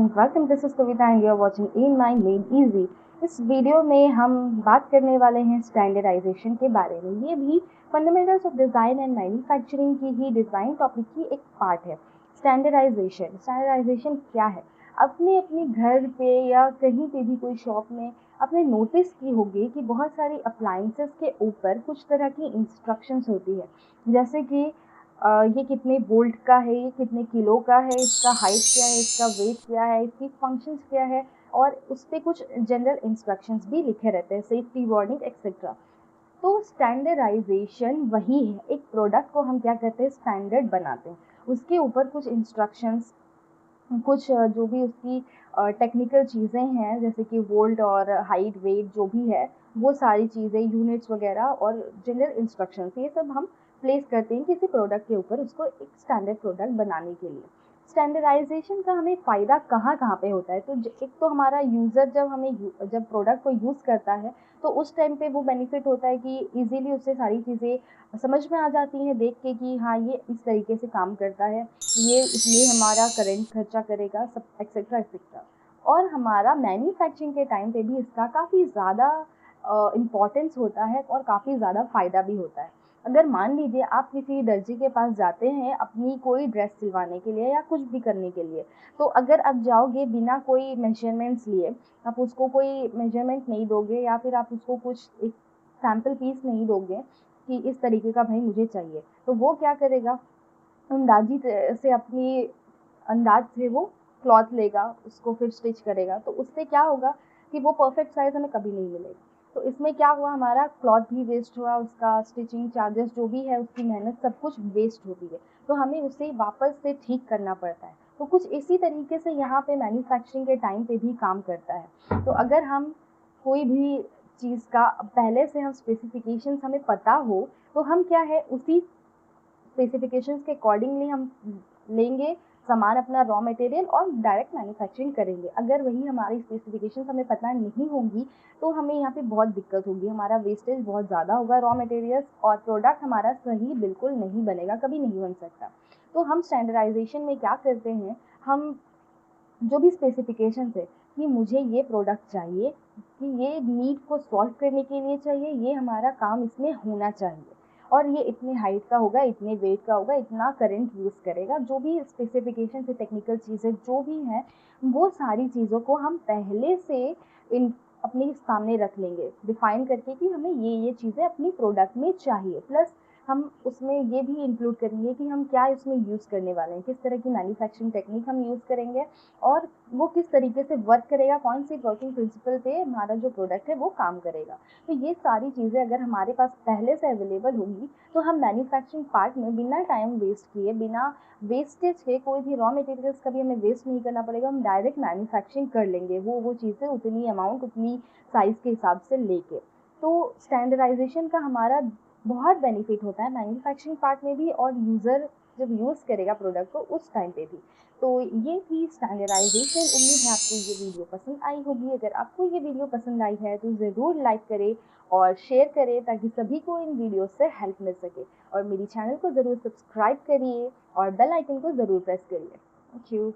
And welcome, this is Kavita and you are watching in mind made easy. इस video में हम बात करने वाले हैं स्टैंडर्डाइजेशन के बारे में। ये भी fundamentals of design and manufacturing की ही डिज़ाइन टॉपिक की एक पार्ट है। स्टैंडर्डाइजेशन क्या है? अपने अपने घर पे या कहीं पे भी कोई शॉप में आपने नोटिस की होगी कि बहुत सारी अप्लायंसेस के ऊपर कुछ तरह की इंस्ट्रक्शंस होती है, जैसे कि ये कितने वोल्ट का है, ये कितने किलो का है, इसका हाइट क्या है, इसका वेट क्या है, इसकी फंक्शंस क्या है, और उस पर कुछ जनरल इंस्ट्रक्शंस भी लिखे रहते हैं, सेफ्टी वार्निंग एक्सेट्रा। तो स्टैंडर्डाइजेशन वही है, एक प्रोडक्ट को हम क्या कहते हैं, स्टैंडर्ड बनाते हैं। उसके ऊपर कुछ इंस्ट्रक्शंस, कुछ जो भी उसकी टेक्निकल चीज़ें हैं, जैसे कि वोल्ट और हाइट वेट जो भी है, वो सारी चीज़ें, यूनिट्स वगैरह और जनरल इंस्ट्रक्शंस, ये सब हम प्लेस करते हैं किसी प्रोडक्ट के ऊपर, उसको एक स्टैंडर्ड प्रोडक्ट बनाने के लिए। स्टैंडर्डाइजेशन का हमें फ़ायदा कहाँ कहाँ पे होता है? तो एक तो हमारा यूज़र जब प्रोडक्ट को यूज़ करता है, तो उस टाइम पे वो बेनिफिट होता है कि इजीली उससे सारी चीज़ें समझ में आ जाती हैं देख के कि हाँ, ये इस तरीके से काम करता है, ये इतने हमारा करंट खर्चा करेगा, सब एक्सेट्रा एक्सेट्रा। और हमारा मैन्युफैक्चरिंग के टाइम पे भी इसका काफ़ी ज़्यादा इम्पोर्टेंस होता है और काफ़ी ज़्यादा फ़ायदा भी होता है। अगर मान लीजिए आप किसी दर्जी के पास जाते हैं अपनी कोई ड्रेस सिलवाने के लिए या कुछ भी करने के लिए, तो अगर आप जाओगे बिना कोई मेजरमेंट्स लिए, आप उसको कोई मेजरमेंट नहीं दोगे या फिर आप उसको कुछ एक सैम्पल पीस नहीं दोगे कि इस तरीके का भाई मुझे चाहिए, तो वो क्या करेगा, अंदाजी से अपनी अंदाज से वो क्लॉथ लेगा, उसको फिर स्टिच करेगा, तो उससे क्या होगा कि वो परफेक्ट साइज हमें कभी नहीं मिलेगा। तो इसमें क्या हुआ, हमारा क्लॉथ भी वेस्ट हुआ, उसका स्टिचिंग चार्जेस जो भी है, उसकी मेहनत सब कुछ वेस्ट होती है, तो हमें उसे वापस से ठीक करना पड़ता है। तो कुछ इसी तरीके से यहाँ पे मैन्युफैक्चरिंग के टाइम पे भी काम करता है। तो अगर हम कोई भी चीज़ का पहले से हम स्पेसिफिकेशंस हमें पता हो, तो हम क्या है, उसी स्पेसिफिकेशंस के अकॉर्डिंगली हम लेंगे सामान, अपना रॉ मटेरियल, और डायरेक्ट मैन्युफैक्चरिंग करेंगे। अगर वही हमारी स्पेसिफिकेशंस हमें पता नहीं होंगी, तो हमें यहाँ पे बहुत दिक्कत होगी, हमारा वेस्टेज बहुत ज़्यादा होगा रॉ मटेरियल्स, और प्रोडक्ट हमारा सही बिल्कुल नहीं बनेगा, कभी नहीं बन सकता। तो हम स्टैंडर्डाइजेशन में क्या करते हैं, हम जो भी स्पेसिफिकेशंस है कि मुझे ये प्रोडक्ट चाहिए, कि ये नीड को सॉल्व करने के लिए चाहिए, ये हमारा काम इसमें होना चाहिए, और ये इतने हाइट का होगा, इतने वेट का होगा, इतना करंट यूज़ करेगा, जो भी स्पेसिफिकेशन से टेक्निकल चीज़ें जो भी हैं, वो सारी चीज़ों को हम पहले से इन अपने सामने रख लेंगे, डिफाइन करके कि हमें ये चीज़ें अपनी प्रोडक्ट में चाहिए। प्लस हम उसमें ये भी इंक्लूड करेंगे कि हम क्या इसमें यूज़ करने वाले हैं, किस तरह की मैन्युफैक्चरिंग टेक्निक हम यूज़ करेंगे, और वो किस तरीके से वर्क करेगा, कौन सी वर्किंग प्रिंसिपल पे हमारा जो प्रोडक्ट है वो काम करेगा। तो ये सारी चीज़ें अगर हमारे पास पहले से अवेलेबल होंगी, तो हम मैन्युफैक्चरिंग पार्ट में बिना टाइम वेस्ट किए, बिना वेस्टेज के, कोई भी रॉ मटेरियल्स का भी हमें वेस्ट नहीं करना पड़ेगा, हम डायरेक्ट मैन्युफैक्चरिंग कर लेंगे वो चीज़ें उतनी अमाउंट, उतनी साइज़ के हिसाब से लेके। तो स्टैंडर्डाइजेशन का हमारा बहुत बेनिफिट होता है मैन्युफैक्चरिंग पार्ट में भी, और यूज़र जब यूज़ करेगा प्रोडक्ट को उस टाइम पे भी। तो ये थी स्टैंडर्डाइजेशन। उम्मीद है आपको ये वीडियो पसंद आई होगी। अगर आपको ये वीडियो पसंद आई है तो ज़रूर लाइक करें और शेयर करें, ताकि सभी को इन वीडियो से हेल्प मिल सके। और मेरी चैनल को ज़रूर सब्सक्राइब करिए और बेल आइकन को ज़रूर प्रेस करिए। Thank you.